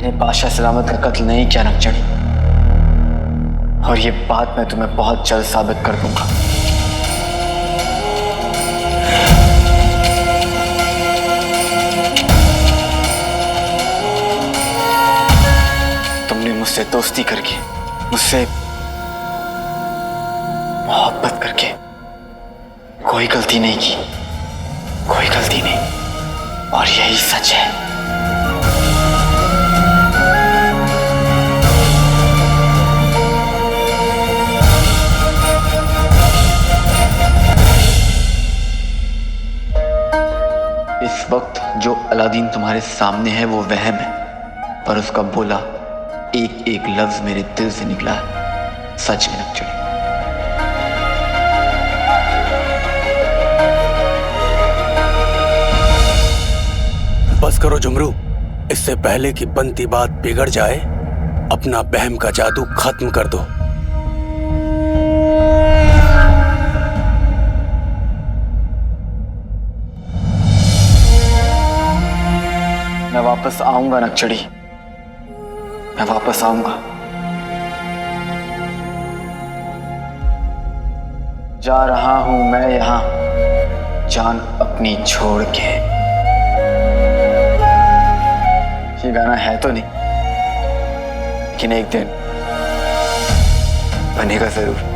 मैंने बादशाह सलामत का कत्ल नहीं किया नक्चड़ी, और ये बात मैं तुम्हें बहुत जल्द साबित कर दूंगा। तुमने मुझसे दोस्ती करके, मुझसे मोहब्बत करके कोई गलती नहीं की, कोई गलती नहीं, और यही सच है। इस वक्त जो अलादीन तुम्हारे सामने है वो वहम है, पर उसका बोला एक एक लफ्ज मेरे दिल से निकला है, सच है नक्चड़ी। बस करो जुमरू, इससे पहले कि बनती बात बिगड़ जाए, अपना बहम का जादू खत्म कर दो। मैं वापस आऊंगा नक्चड़ी, मैं वापस आऊंगा। जा रहा हूं मैं यहां जान अपनी छोड़ के। ये गाना है तो नहीं, लेकिन एक दिन बनेगा जरूर।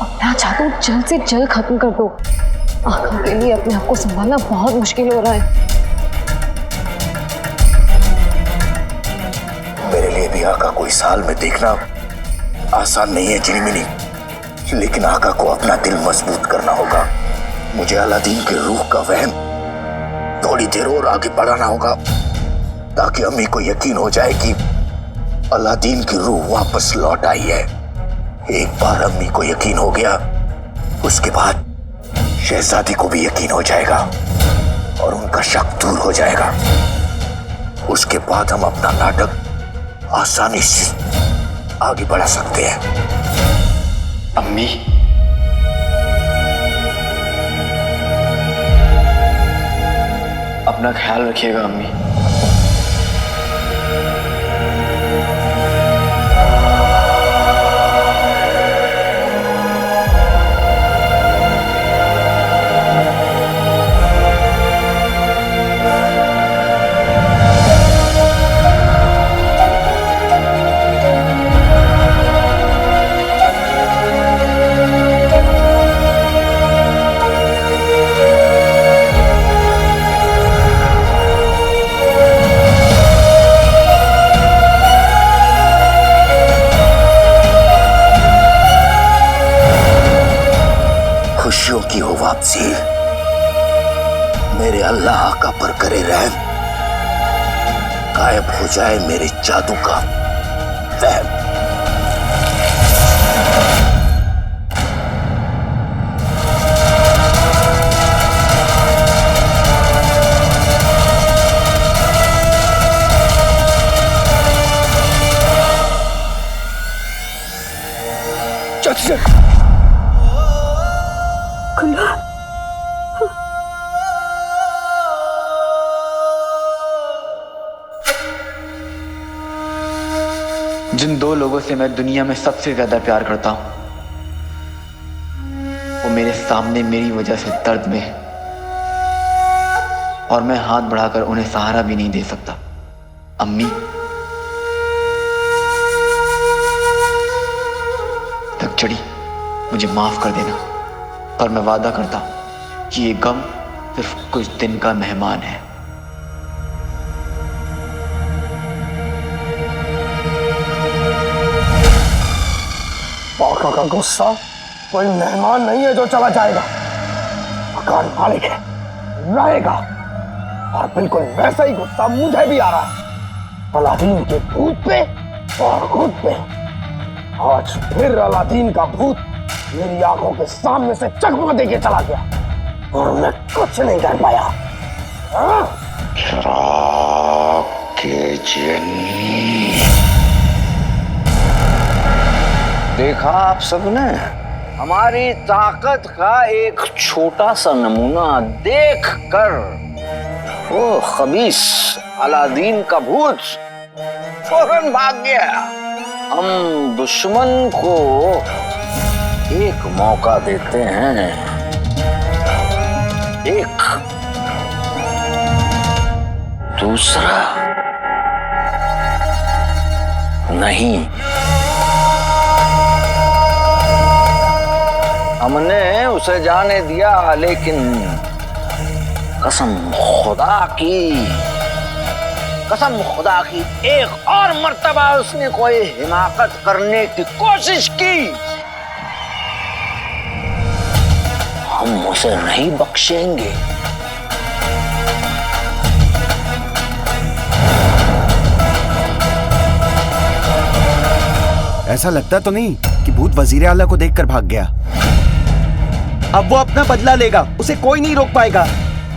अपना जादू जल्द से जल्द खत्म कर दो। आका के लिए अपने आप को संभालना बहुत मुश्किल हो रहा है। मेरे लिए भी आका को इस हाल में देखना आसान नहीं है चिनीमिनी, लेकिन आका को अपना दिल मजबूत करना होगा। मुझे अलादीन की रूह का वहम थोड़ी देर और आगे बढ़ाना होगा, ताकि अम्मी को यकीन हो जाए कि अलादीन की रूह वापस लौट आई है। एक बार अम्मी को यकीन हो गया, उसके बाद शहजादी को भी यकीन हो जाएगा और उनका शक दूर हो जाएगा। उसके बाद हम अपना नाटक आसानी से आगे बढ़ा सकते हैं। अम्मी, अपना ख्याल रखिएगा अम्मी। खुशियों की हो वापसी। मेरे अल्लाह आका पर करे रहम, गायब हो जाए मेरे जादू का वहम। चाची गुलाब, जिन दो लोगों से मैं दुनिया में सबसे ज्यादा प्यार करता हूं, वो मेरे सामने मेरी वजह से दर्द में है और मैं हाथ बढ़ाकर उन्हें सहारा भी नहीं दे सकता। अम्मी, नक्चड़ी, मुझे माफ कर देना, पर मैं वादा करता हूं कि ये गम सिर्फ कुछ दिन का मेहमान है। आका का गुस्सा कोई मेहमान नहीं है जो चला जाएगा, मकान मालिक है, रहेगा। और बिल्कुल वैसा ही गुस्सा मुझे भी आ रहा है, अलादीन के भूत पे और खुद पे। आज फिर अलादीन का भूत मेरी आंखों के सामने से चकमा देके चला गया और मैं कुछ नहीं कर पाया। शराब के जिन। देखा आप सबने, हमारी ताकत का एक छोटा सा नमूना देखकर वो खबीस अलादीन का भूत फौरन भाग गया। हम दुश्मन को एक मौका देते हैं, एक, दूसरा नहीं। हमने उसे जाने दिया, लेकिन कसम खुदा की एक और मर्तबा उसने कोई हिमाकत करने की कोशिश की, हम उसे नहीं बख्शेंगे। ऐसा लगता तो नहीं कि भूत वजीर आला को देखकर भाग गया। अब वो अपना बदला लेगा, उसे कोई नहीं रोक पाएगा।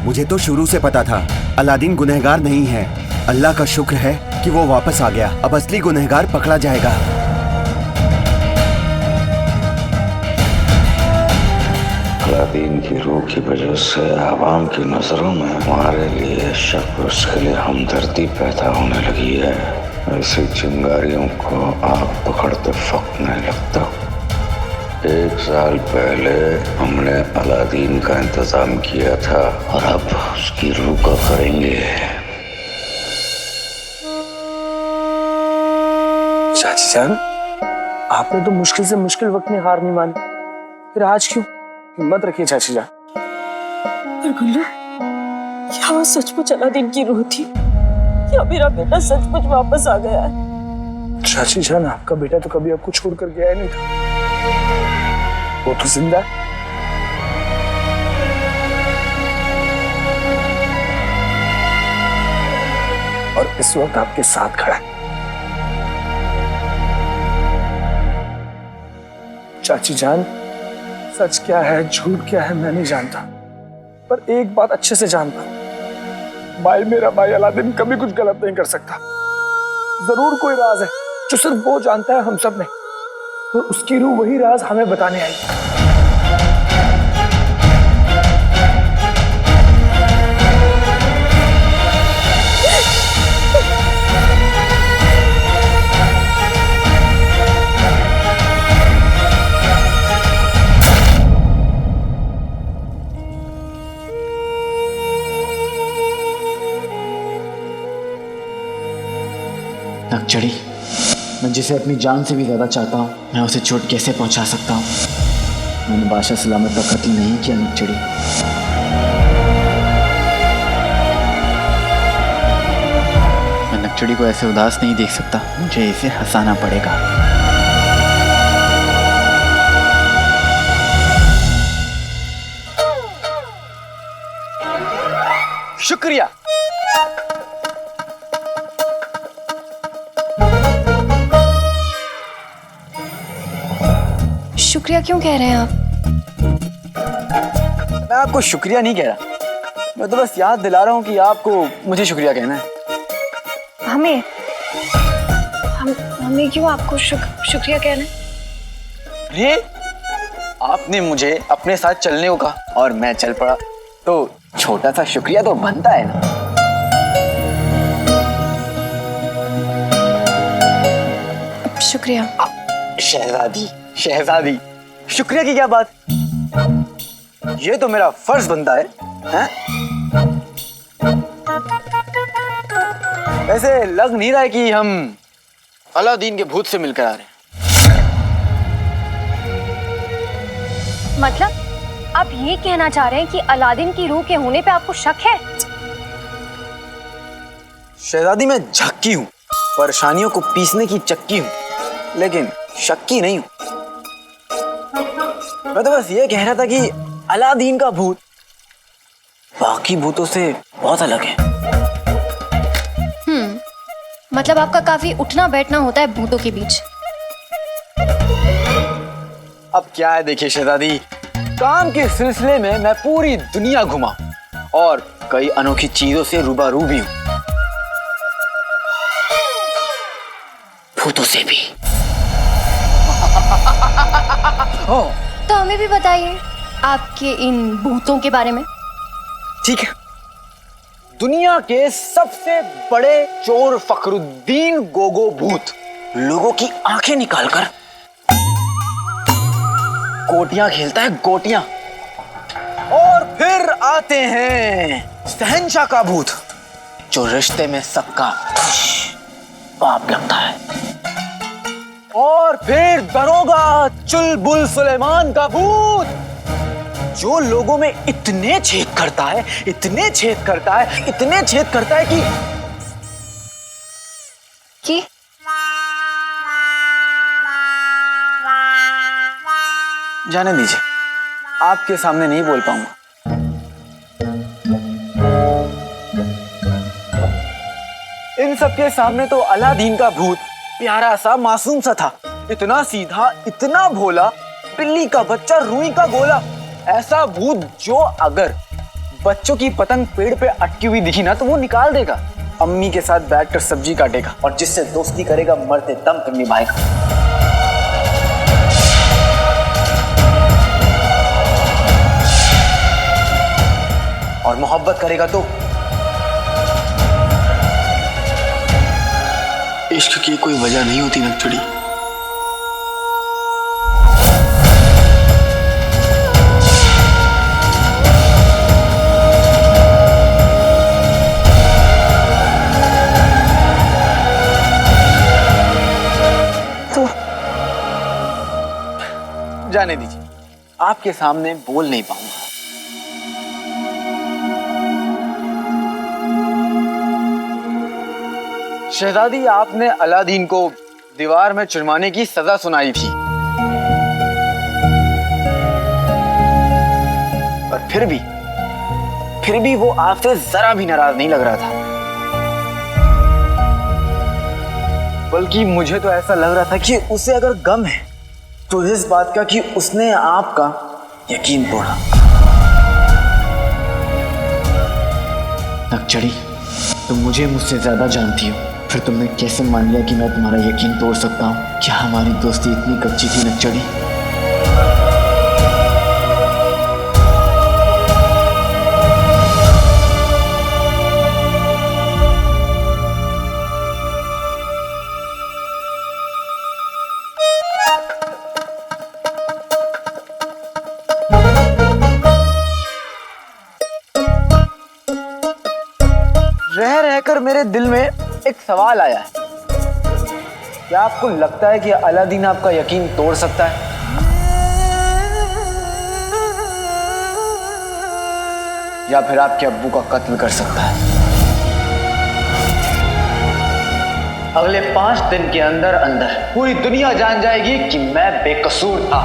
मुझे तो शुरू से पता था अलादीन गुनहगार नहीं है। अल्लाह का शुक्र है कि वो वापस आ गया। अब असली गुनहगार पकड़ा जाएगा। अलादीन की रूह की वजह से आवाम की नजरों में हमारे लिए शक, उसके लिए हमदर्दी पैदा होने लगी है। ऐसे चिंगारियों को आग पकड़ते वक्त नहीं लगता। 1 साल पहले हमने अलादीन का इंतजाम किया था और अब उसकी रूह का करेंगे। चाची जान, आपने तो मुश्किल से मुश्किल वक्त में हार नहीं मानी, फिर आज क्यों? हिम्मत रखिए चाची जान। पर गुल्लू, क्या वो सचमुच अलादीन की रूह थी? क्या मेरा बेटा सचमुच वापस आ गया है? चाची जान, आपका बेटा तो कभी आपको छोड़कर गया ही नहीं था, वो तो जिंदा है। और इस वक्त आपके साथ खड़ा है। चाची जान, सच क्या है झूठ क्या है मैं नहीं जानता, पर एक बात अच्छे से जानता हूं, मेरा भाई अलादीन कभी कुछ गलत नहीं कर सकता। जरूर कोई राज है जो सिर्फ वो जानता है, हम सब नहीं, तो उसकी रूह वही राज हमें बताने आई। नक्चड़ी, मैं जिसे अपनी जान से भी ज्यादा चाहता हूँ, मैं उसे चोट कैसे पहुंचा सकता हूँ? मैंने बादशाह सलामत का कत्ल नहीं किया नक्चड़ी। मैं नक्चड़ी को ऐसे उदास नहीं देख सकता, मुझे इसे हंसाना पड़ेगा। शुक्रिया। शुक्रिया क्यों कह रहे हैं आप? मैं आपको शुक्रिया नहीं कह रहा, मैं तो बस याद दिला रहा हूँ कि आपको मुझे शुक्रिया कहना है। हमें क्यों आपको शुक्रिया कहना है? अरे आपने मुझे अपने साथ चलने को कहा और मैं चल पड़ा, तो छोटा सा शुक्रिया तो बनता है ना। शुक्रिया। शहजादी शहजादी, शुक्रिया की क्या बात, ये तो मेरा फर्ज बनता है, हैं? वैसे लग नहीं रहा है कि हम अलादीन के भूत से मिलकर आ रहे हैं। मतलब आप ये कहना चाह रहे हैं कि अलादीन की रूह के होने पे आपको शक है? शहजादी मैं झक्की हूँ, परेशानियों को पीसने की चक्की हूँ, लेकिन शक्की नहीं हूँ। मैं तो बस ये कह रहा था कि अलादीन का भूत बाकी भूतों से बहुत अलग है। मतलब आपका काफी उठना बैठना होता है भूतों के बीच। अब क्या है, देखिए शहजादी, काम के सिलसिले में मैं पूरी दुनिया घुमा और कई अनोखी चीजों से रूबरू भी हूं, भूतों से भी। तो हमें भी बताइए आपके इन भूतों के बारे में। ठीक है, दुनिया के सबसे बड़े चोर फखरुद्दीन गोगो भूत लोगों की आंखें निकालकर गोटियां खेलता है, गोटियां। और फिर आते हैं शहंशाह का भूत, जो रिश्ते में सबका बाप लगता है। और फिर दरोगा चुलबुल सुलेमान का भूत, जो लोगों में इतने छेद करता है, इतने छेद करता है, इतने छेद करता है कि जाने दीजिए, आपके सामने नहीं बोल पाऊंगा। इन सबके सामने तो अलादीन का भूत प्यारा सा मासूम सा था, इतना सीधा, इतना भोला, बिल्ली का बच्चा, रुई का गोला। ऐसा भूत जो अगर बच्चों की पतंग पेड़ पे अटकी हुई दिखी ना तो वो निकाल देगा, अम्मी के साथ बैठकर सब्जी काटेगा और जिससे दोस्ती करेगा मरते दम तक निभाएगा। और मोहब्बत करेगा तो इश्क की कोई वजह नहीं होती नकचड़ी। तो जाने दीजिए, आपके सामने बोल नहीं पाऊंगा। शहजादी, आपने अलादीन को दीवार में चुनवाने की सजा सुनाई थी, पर फिर भी वो आपसे जरा भी नाराज नहीं लग रहा था। बल्कि मुझे तो ऐसा लग रहा था कि उसे अगर गम है तो इस बात का कि उसने आपका यकीन तोड़ा। नकचड़ी, तुम मुझे मुझसे ज्यादा जानती हो, फिर तुमने कैसे मान लिया कि मैं तुम्हारा यकीन तोड़ सकता हूँ? क्या हमारी दोस्ती इतनी कच्ची थी नकचड़ी? रह रहकर मेरे दिल में एक सवाल आया है, क्या आपको लगता है कि अलादीन आपका यकीन तोड़ सकता है? या फिर आपके अब्बू का कत्ल कर सकता है? अगले 5 दिन के अंदर अंदर पूरी दुनिया जान जाएगी कि मैं बेकसूर था।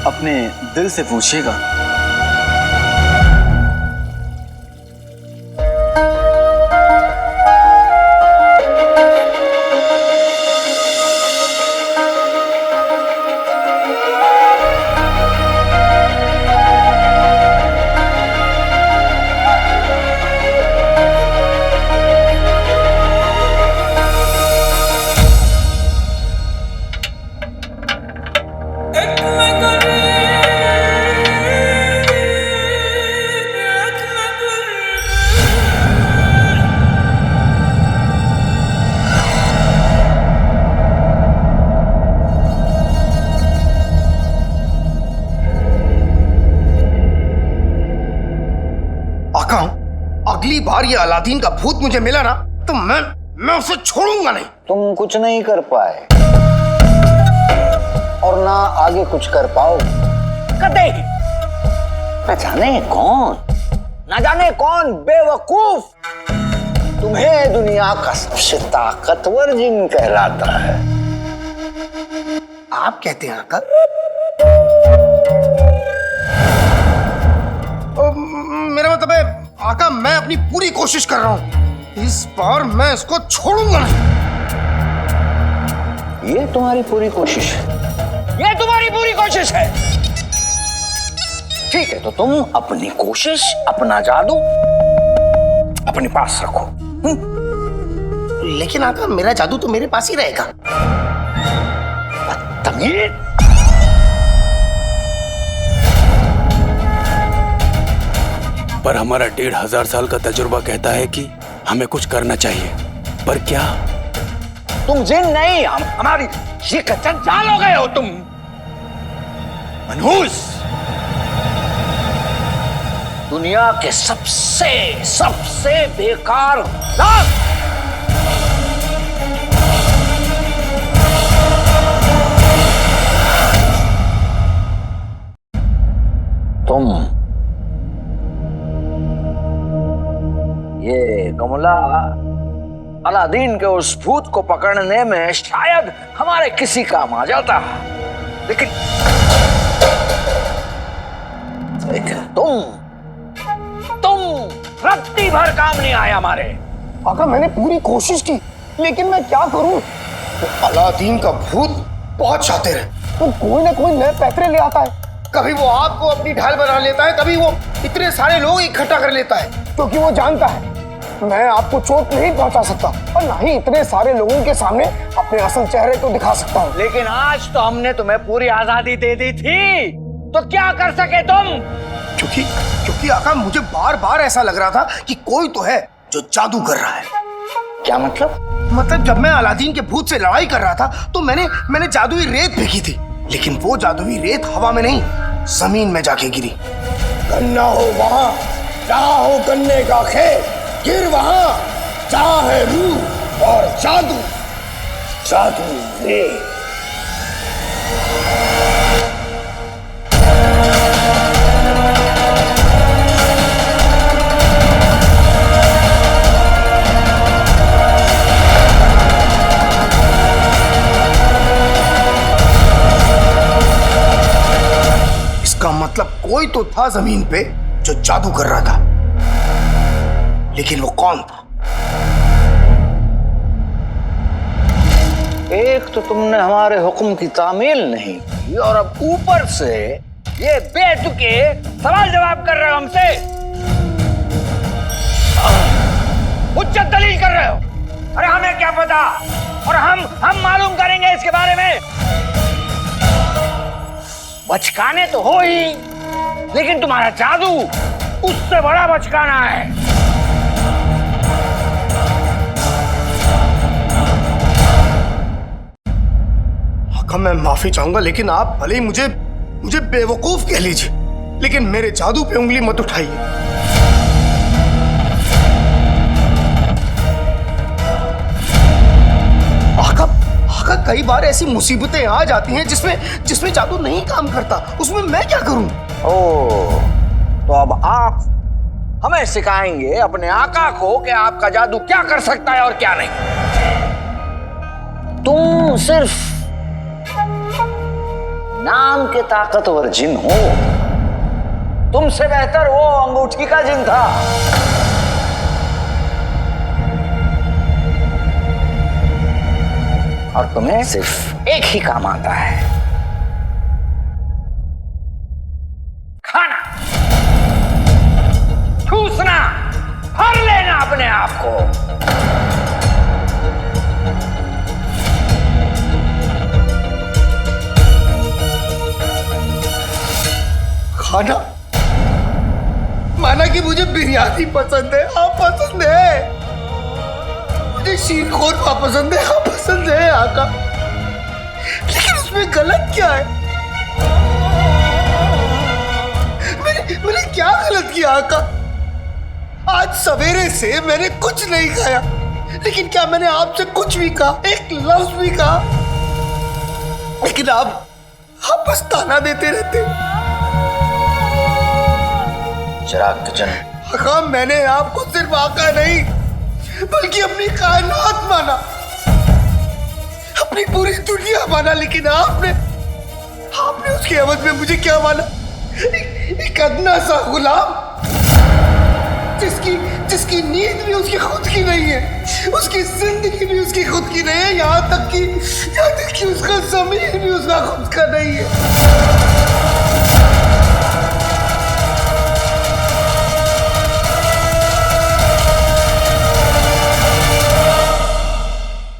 अपने दिल से पूछिएगा। ये अलादीन का भूत मुझे मिला ना तो मैं उसे छोड़ूंगा नहीं। तुम कुछ नहीं कर पाए और ना आगे कुछ कर पाओ कदे। न जाने कौन बेवकूफ तुम्हें दुनिया का सबसे ताकतवर जिन कहलाता है। आप कहते हैं आका? मेरा मतलब है आका, मैं अपनी पूरी कोशिश कर रहा हूं, इस बार मैं इसको छोड़ूंगा नहीं। ये तुम्हारी पूरी कोशिश है? ये तुम्हारी पूरी कोशिश है? ठीक है, तो तुम अपनी कोशिश, अपना जादू अपने पास रखो। लेकिन आका, मेरा जादू तो मेरे पास ही रहेगा। बदतमीज। पर हमारा 1500 साल का तजुर्बा कहता है कि हमें कुछ करना चाहिए, पर क्या? तुम जिन नहीं, हमारी शिकस्त जाल हो गए हो तुम। मनहूस, दुनिया के सबसे बेकार लाख। तुम ये गमला अलादीन के उस भूत को पकड़ने में शायद हमारे किसी काम आ जाता, लेकिन तुम रत्ती भर काम नहीं आए हमारे। आका, मैंने पूरी कोशिश की, लेकिन मैं क्या करूं? तो अलादीन का भूत बहुत शातिर है, वो कोई ना कोई नए पैतरे ले आता है। कभी वो आपको अपनी ढाल बना लेता है, कभी वो इतने सारे लोग इकट्ठा कर लेता है, क्योंकि वो जानता है मैं आपको चोट नहीं पहुंचा सकता और ना ही इतने सारे लोगों के सामने अपने असल चेहरे को दिखा सकता हूं। लेकिन आज तो हमने तुम्हें पूरी आजादी दे दी थी, तो क्या कर सके तुम? क्योंकि आका, मुझे बार बार ऐसा लग रहा था कि कोई तो है जो जादू कर रहा है। क्या मतलब? मतलब जब मैं अलादीन के भूत से लड़ाई कर रहा था तो मैंने जादुई रेत फेंकी थी, लेकिन वो जादुई रेत हवा में नहीं, जमीन में जाके गिरी। गन्ना हो वहां, जहां हो गन्ने का खेत, गिर वहां जहां है रूह और जादू, जादू रेत। इसका मतलब कोई तो था जमीन पे जो जादू कर रहा था, लेकिन वो कौन था? एक तो तुमने हमारे हुक्म की तामील नहीं की और अब ऊपर से ये बेतुके सवाल जवाब कर रहे हो हमसे। उच्चत दलील कर रहे हो। अरे हमें क्या पता, और हम मालूम करेंगे इसके बारे में। बचकाने तो हो ही, लेकिन तुम्हारा जादू उससे बड़ा बचकाना है। मैं माफी चाहूंगा, लेकिन आप भले ही मुझे बेवकूफ कह लीजिए, लेकिन मेरे जादू पे उंगली मत उठाइए। आका, कई बार ऐसी मुसीबतें आ जाती हैं जिसमें जादू नहीं काम करता, उसमें मैं क्या करूं? ओह, तो अब आप हमें सिखाएंगे अपने आका को कि आपका जादू क्या कर सकता है और क्या नहीं। तुम सिर्फ नाम के ताकतवर जिन हो, तुमसे बेहतर वो अंगूठी का जिन था। और तुम्हें सिर्फ एक ही काम आता है, खाना, ठूसना, भर लेना अपने आप को। खाना? माना कि मुझे बिरयानी पसंद है, हाँ पसंद है, मुझे शीरखोरमा पसंद है, हाँ पसंद है आका, लेकिन उसमें गलत क्या है? मैंने क्या गलत किया आका? आज सवेरे से मैंने कुछ नहीं खाया, लेकिन क्या मैंने आपसे कुछ भी कहा, एक लफ्ज भी कहा? लेकिन आप बस ताना देते रहते। चिराग किचन, आका, मैंने आपको सिर्फ आका नहीं बल्कि अपनी कायनात माना, अपनी पूरी दुनिया माना, लेकिन आपने उसके एवज में मुझे क्या माना? एक अदना सा गुलाम, जिसकी नींद भी उसकी खुद की नहीं है, उसकी जिंदगी भी उसकी खुद की नहीं है, यहाँ तक कि उसका ज़मीर भी उसका खुद का नहीं है।